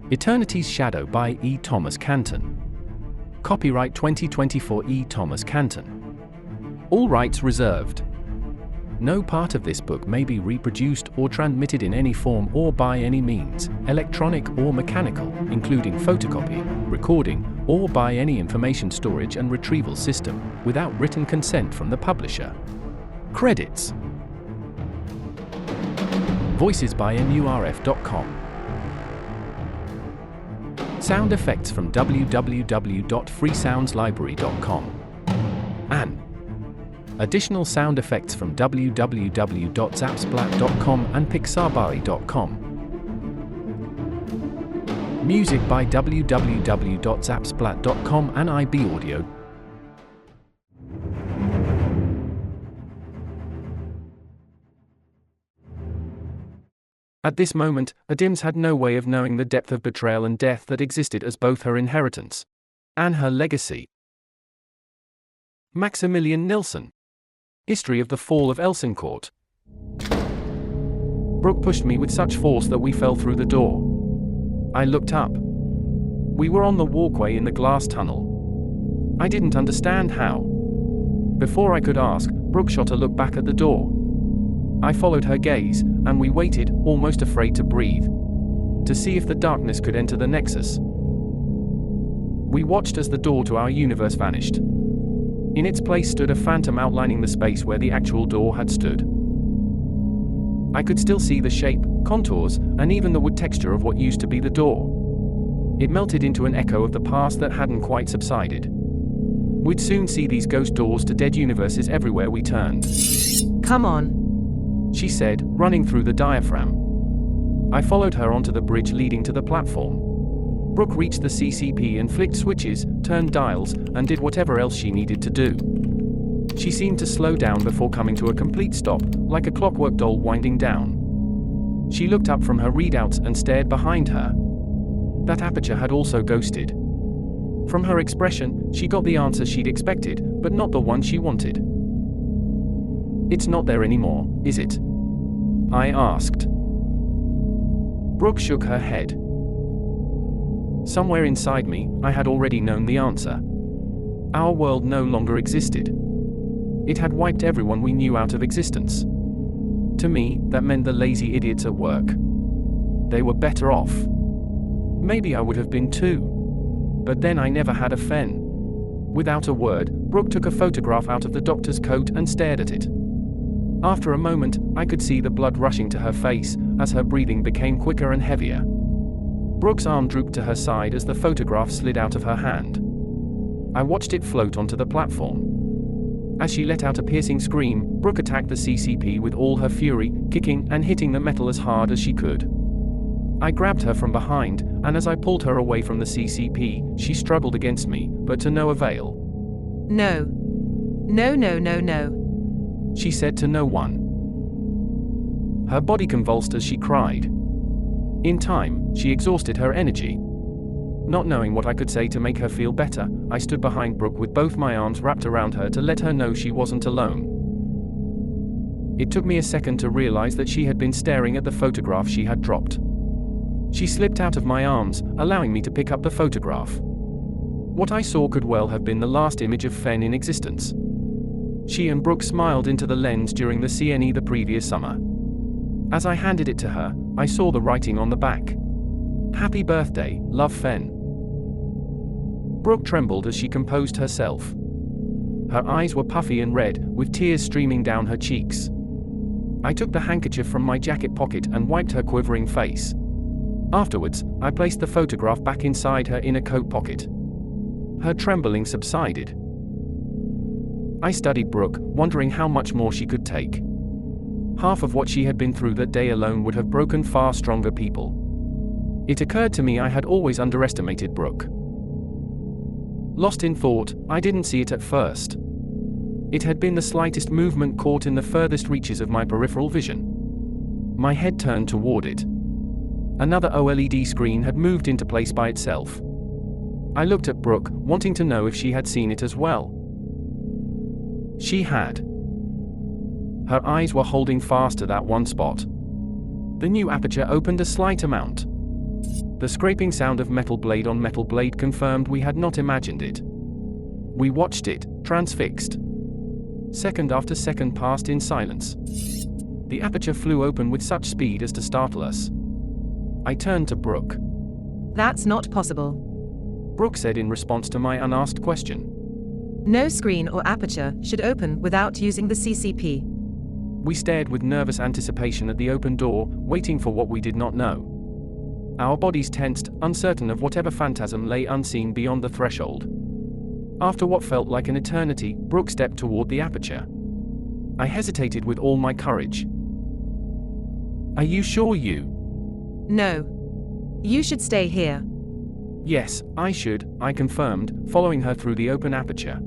Eternity's Shadow by E. Thomas Canton. Copyright 2024 E. Thomas Canton. All rights reserved. No part of this book may be reproduced or transmitted in any form or by any means, electronic or mechanical, including photocopy, recording, or by any information storage and retrieval system, without written consent from the publisher. Credits. Voices by MURF.com. Sound effects from www.freesoundslibrary.com. And additional sound effects from www.zapsplat.com and pixabay.com. Music by www.zapsplat.com and IB Audio. At this moment, Adims had no way of knowing the depth of betrayal and death that existed as both her inheritance and her legacy. Maximilian Nilsson. History of the Fall of Elsincourt. Brooke pushed me with such force that we fell through the door. I looked up. We were on the walkway in the glass tunnel. I didn't understand how. Before I could ask, Brooke shot a look back at the door. I followed her gaze, and we waited, almost afraid to breathe, to see if the darkness could enter the Nexus. We watched as the door to our universe vanished. In its place stood a phantom outlining the space where the actual door had stood. I could still see the shape, contours, and even the wood texture of what used to be the door. It melted into an echo of the past that hadn't quite subsided. We'd soon see these ghost doors to dead universes everywhere we turned. Come on, she said, running through the diaphragm. I followed her onto the bridge leading to the platform. Brooke reached the CCP and flicked switches, turned dials, and did whatever else she needed to do. She seemed to slow down before coming to a complete stop, like a clockwork doll winding down. She looked up from her readouts and stared behind her. That aperture had also ghosted. From her expression, she got the answer she'd expected, but not the one she wanted. "It's not there anymore, is it?" I asked. Brooke shook her head. Somewhere inside me, I had already known the answer. Our world no longer existed. It had wiped everyone we knew out of existence. To me, that meant the lazy idiots at work. They were better off. Maybe I would have been too. But then I never had a fen. Without a word, Brooke took a photograph out of the doctor's coat and stared at it. After a moment, I could see the blood rushing to her face, as her breathing became quicker and heavier. Brooke's arm drooped to her side as the photograph slid out of her hand. I watched it float onto the platform. As she let out a piercing scream, Brooke attacked the CCP with all her fury, kicking and hitting the metal as hard as she could. I grabbed her from behind, and as I pulled her away from the CCP, she struggled against me, but to no avail. no. No, no, no, no. She said to no one. Her body convulsed as she cried. In time, she exhausted her energy. Not knowing what I could say to make her feel better, I stood behind Brooke with both my arms wrapped around her to let her know she wasn't alone. It took me a second to realize that she had been staring at the photograph she had dropped. She slipped out of my arms, allowing me to pick up the photograph. What I saw could well have been the last image of Fen in existence. She and Brooke smiled into the lens during the CNE the previous summer. As I handed it to her, I saw the writing on the back. "Happy birthday, love Fen." Brooke trembled as she composed herself. Her eyes were puffy and red, with tears streaming down her cheeks. I took the handkerchief from my jacket pocket and wiped her quivering face. Afterwards, I placed the photograph back inside her inner coat pocket. Her trembling subsided. I studied Brooke, wondering how much more she could take. Half of what she had been through that day alone would have broken far stronger people. It occurred to me I had always underestimated Brooke. Lost in thought, I didn't see it at first. It had been the slightest movement caught in the furthest reaches of my peripheral vision. My head turned toward it. Another OLED screen had moved into place by itself. I looked at Brooke, wanting to know if she had seen it as well. She had. Her eyes were holding fast to that one spot. The new aperture opened a slight amount. The scraping sound of metal blade on metal blade confirmed we had not imagined it. We watched it, transfixed. Second after second passed in silence. The aperture flew open with such speed as to startle us. I turned to Brooke. That's not possible. Brooke said in response to my unasked question. No screen or aperture should open without using the CCP. We stared with nervous anticipation at the open door, waiting for what we did not know. Our bodies tensed, uncertain of whatever phantasm lay unseen beyond the threshold. After what felt like an eternity, Brooke stepped toward the aperture. I hesitated with all my courage. Are you sure you? No. You should stay here. Yes, I should, I confirmed, following her through the open aperture.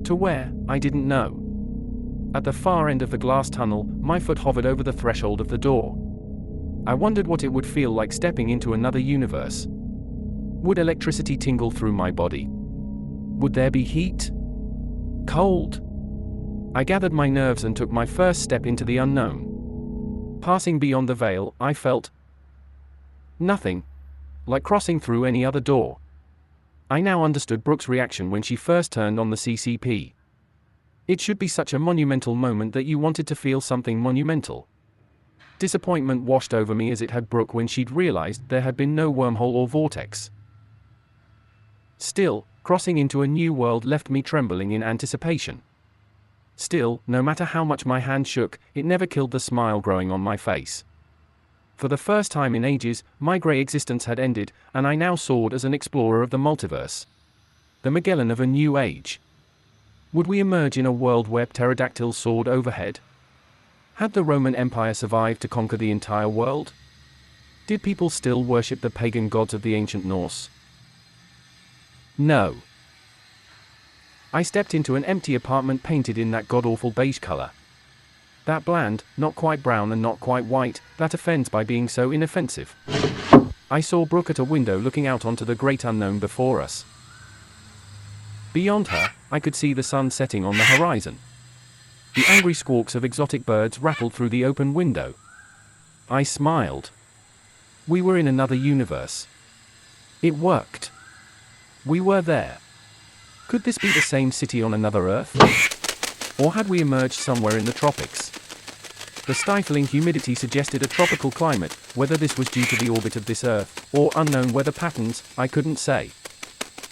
To where, I didn't know. At the far end of the glass tunnel, my foot hovered over the threshold of the door. I wondered what it would feel like stepping into another universe. Would electricity tingle through my body? Would there be heat? Cold? I gathered my nerves and took my first step into the unknown. Passing beyond the veil, I felt nothing, like crossing through any other door. I now understood Brooke's reaction when she first turned on the CCP. It should be such a monumental moment that you wanted to feel something monumental. Disappointment washed over me as it had Brooke when she'd realized there had been no wormhole or vortex. Still, crossing into a new world left me trembling in anticipation. Still, no matter how much my hand shook, it never killed the smile growing on my face. For the first time in ages, my grey existence had ended, and I now soared as an explorer of the multiverse. The Magellan of a new age. Would we emerge in a world where pterodactyls soared overhead? Had the Roman Empire survived to conquer the entire world? Did people still worship the pagan gods of the ancient Norse? No. I stepped into an empty apartment painted in that god-awful beige color. That bland, not quite brown and not quite white, that offends by being so inoffensive. I saw Brooke at a window looking out onto the great unknown before us. Beyond her, I could see the sun setting on the horizon. The angry squawks of exotic birds rattled through the open window. I smiled. We were in another universe. It worked. We were there. Could this be the same city on another Earth? Or had we emerged somewhere in the tropics? The stifling humidity suggested a tropical climate. Whether this was due to the orbit of this Earth, or unknown weather patterns, I couldn't say.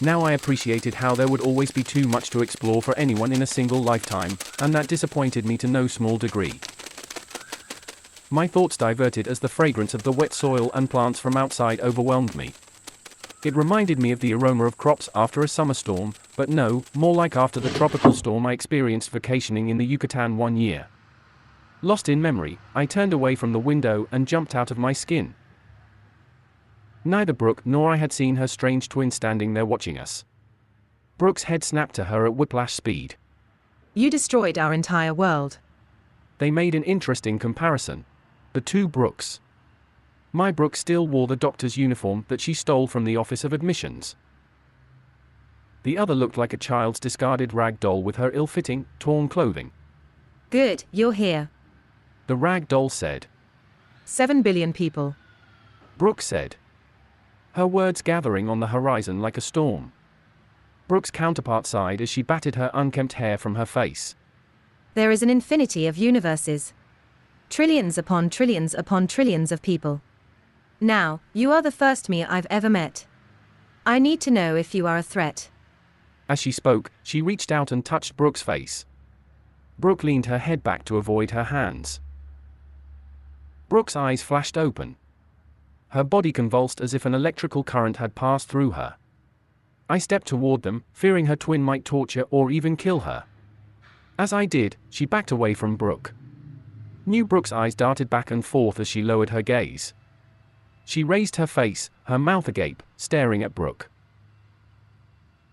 Now I appreciated how there would always be too much to explore for anyone in a single lifetime, and that disappointed me to no small degree. My thoughts diverted as the fragrance of the wet soil and plants from outside overwhelmed me. It reminded me of the aroma of crops after a summer storm, but no, more like after the tropical storm I experienced vacationing in the Yucatan one year. Lost in memory, I turned away from the window and jumped out of my skin. Neither Brooke nor I had seen her strange twin standing there watching us. Brooke's head snapped to her at whiplash speed. You destroyed our entire world. They made an interesting comparison. The two Brookes. My Brooke still wore the doctor's uniform that she stole from the Office of Admissions. The other looked like a child's discarded rag doll with her ill-fitting, torn clothing. Good, you're here. The rag doll said. 7 billion people. Brooke said. Her words gathering on the horizon like a storm. Brooke's counterpart sighed as she batted her unkempt hair from her face. There is an infinity of universes. Trillions upon trillions upon trillions of people. Now, you are the first me I've ever met. I need to know if you are a threat. As she spoke, she reached out and touched Brooke's face. Brooke leaned her head back to avoid her hands. Brooke's eyes flashed open. Her body convulsed as if an electrical current had passed through her. I stepped toward them, fearing her twin might torture or even kill her. As I did, she backed away from Brooke. New Brooke's eyes darted back and forth as she lowered her gaze. She raised her face, her mouth agape, staring at Brooke.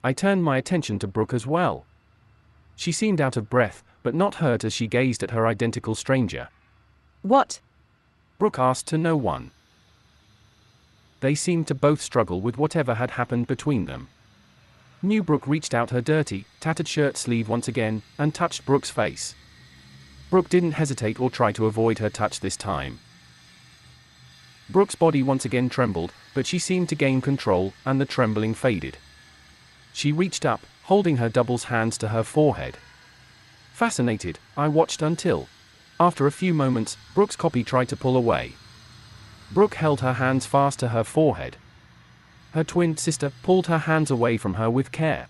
I turned my attention to Brooke as well. She seemed out of breath, but not hurt as she gazed at her identical stranger. What? Brooke asked to no one. They seemed to both struggle with whatever had happened between them. New Brooke reached out her dirty, tattered shirt sleeve once again, and touched Brooke's face. Brooke didn't hesitate or try to avoid her touch this time. Brooke's body once again trembled, but she seemed to gain control, and the trembling faded. She reached up, holding her double's hands to her forehead. Fascinated, I watched until, after a few moments, Brooke's copy tried to pull away. Brooke held her hands fast to her forehead. Her twin sister pulled her hands away from her with care.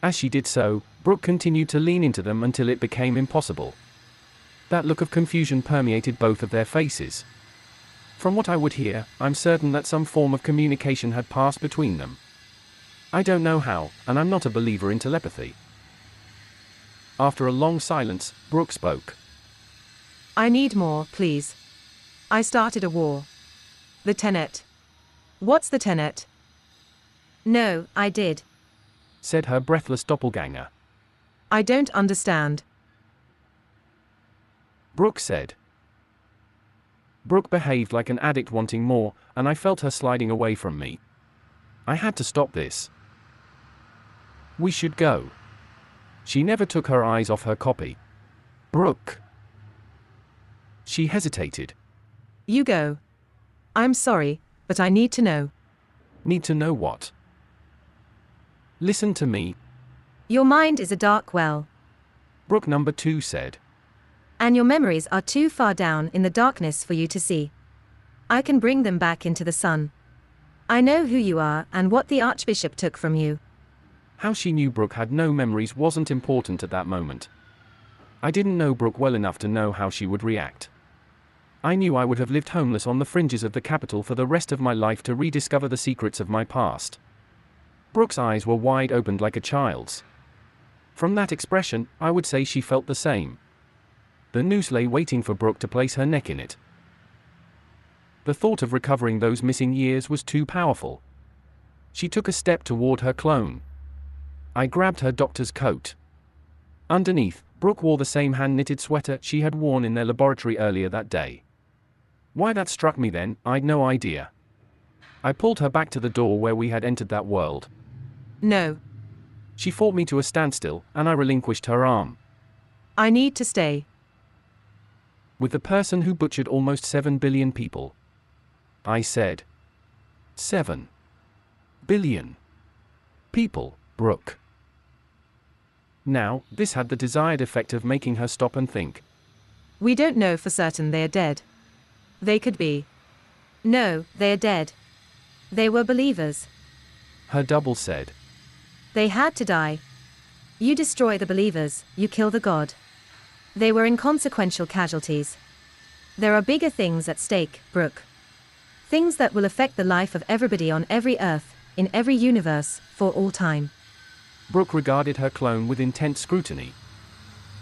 As she did so, Brooke continued to lean into them until it became impossible. That look of confusion permeated both of their faces. From what I would hear, I'm certain that some form of communication had passed between them. I don't know how, and I'm not a believer in telepathy. After a long silence, Brooke spoke. I need more, please. I started a war. The Tenet. What's the Tenet? No, I did. Said her breathless doppelganger. I don't understand. Brooke said. Brooke behaved like an addict wanting more, and I felt her sliding away from me. I had to stop this. We should go. She never took her eyes off her copy. Brooke. She hesitated. You go. I'm sorry, but I need to know. Need to know what? Listen to me. Your mind is a dark well. Brooke number 2 said. And your memories are too far down in the darkness for you to see. I can bring them back into the sun. I know who you are and what the Archbishop took from you. How she knew Brooke had no memories wasn't important at that moment. I didn't know Brooke well enough to know how she would react. I knew I would have lived homeless on the fringes of the capital for the rest of my life to rediscover the secrets of my past. Brooke's eyes were wide opened like a child's. From that expression, I would say she felt the same. The noose lay waiting for Brooke to place her neck in it. The thought of recovering those missing years was too powerful. She took a step toward her clone. I grabbed her doctor's coat. Underneath, Brooke wore the same hand-knitted sweater she had worn in their laboratory earlier that day. Why that struck me then, I'd no idea. I pulled her back to the door where we had entered that world. No. She fought me to a standstill, and I relinquished her arm. I need to stay. With the person who butchered almost 7 billion people. I said. 7 billion people, Brooke. Now, this had the desired effect of making her stop and think. We don't know for certain they are dead. They could be. No, they are dead. They were believers. Her double said. They had to die. You destroy the believers, you kill the God. They were inconsequential casualties. There are bigger things at stake, Brooke. Things that will affect the life of everybody on every earth, in every universe, for all time. Brooke regarded her clone with intense scrutiny.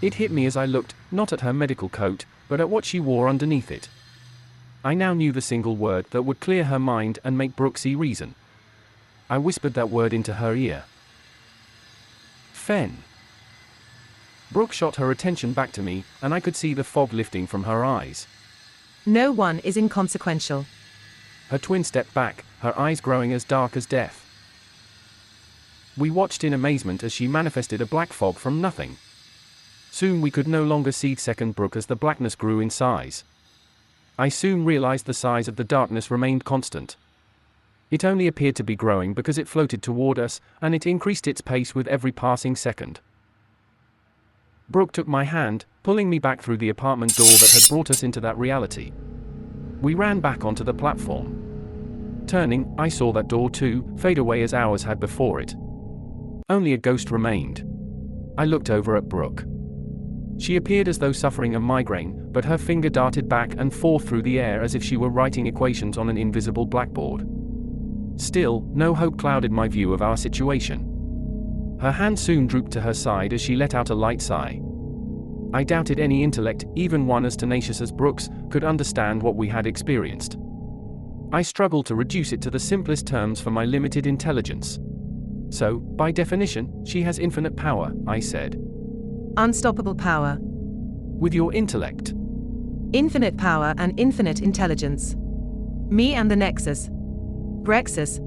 It hit me as I looked, not at her medical coat, but at what she wore underneath it. I now knew the single word that would clear her mind and make Brooke see reason. I whispered that word into her ear. Fen. Brooke shot her attention back to me, and I could see the fog lifting from her eyes. No one is inconsequential. Her twin stepped back, her eyes growing as dark as death. We watched in amazement as she manifested a black fog from nothing. Soon we could no longer see second Brooke as the blackness grew in size. I soon realized the size of the darkness remained constant. It only appeared to be growing because it floated toward us, and it increased its pace with every passing second. Brooke took my hand, pulling me back through the apartment door that had brought us into that reality. We ran back onto the platform. Turning, I saw that door too fade away as ours had before it. Only a ghost remained. I looked over at Brooke. She appeared as though suffering a migraine, but her finger darted back and forth through the air as if she were writing equations on an invisible blackboard. Still, no hope clouded my view of our situation. Her hand soon drooped to her side as she let out a light sigh. I doubted any intellect, even one as tenacious as Brooke's, could understand what we had experienced. I struggled to reduce it to the simplest terms for my limited intelligence. So, by definition, she has infinite power, I said. Unstoppable power. With your intellect. Infinite power and infinite intelligence. Me and the Nexus. Brexus.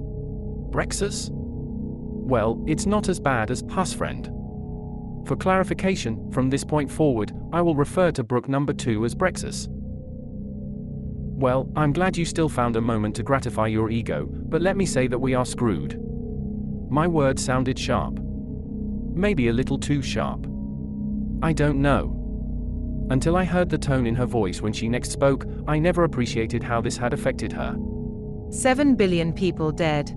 Brexus? Well, it's not as bad as Hus friend. For clarification, from this point forward, I will refer to Brooke number 2 as Brexus. Well, I'm glad you still found a moment to gratify your ego, but let me say that we are screwed. My words sounded sharp. Maybe a little too sharp. I don't know. Until I heard the tone in her voice when she next spoke, I never appreciated how this had affected her. 7 billion people dead.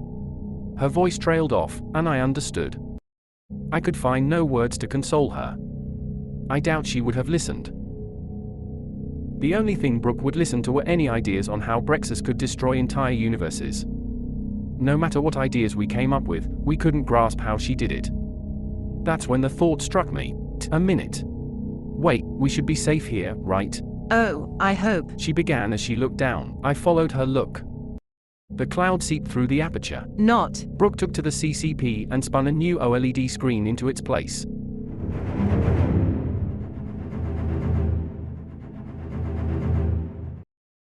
Her voice trailed off, and I understood. I could find no words to console her. I doubt she would have listened. The only thing Brooke would listen to were any ideas on how Brexus could destroy entire universes. No matter what ideas we came up with, we couldn't grasp how she did it. That's when the thought struck me. A minute. Wait, we should be safe here, right? Oh, I hope. She began as she looked down. I followed her look. The cloud seeped through the aperture. Not. Brooke took to the CCP and spun a new OLED screen into its place.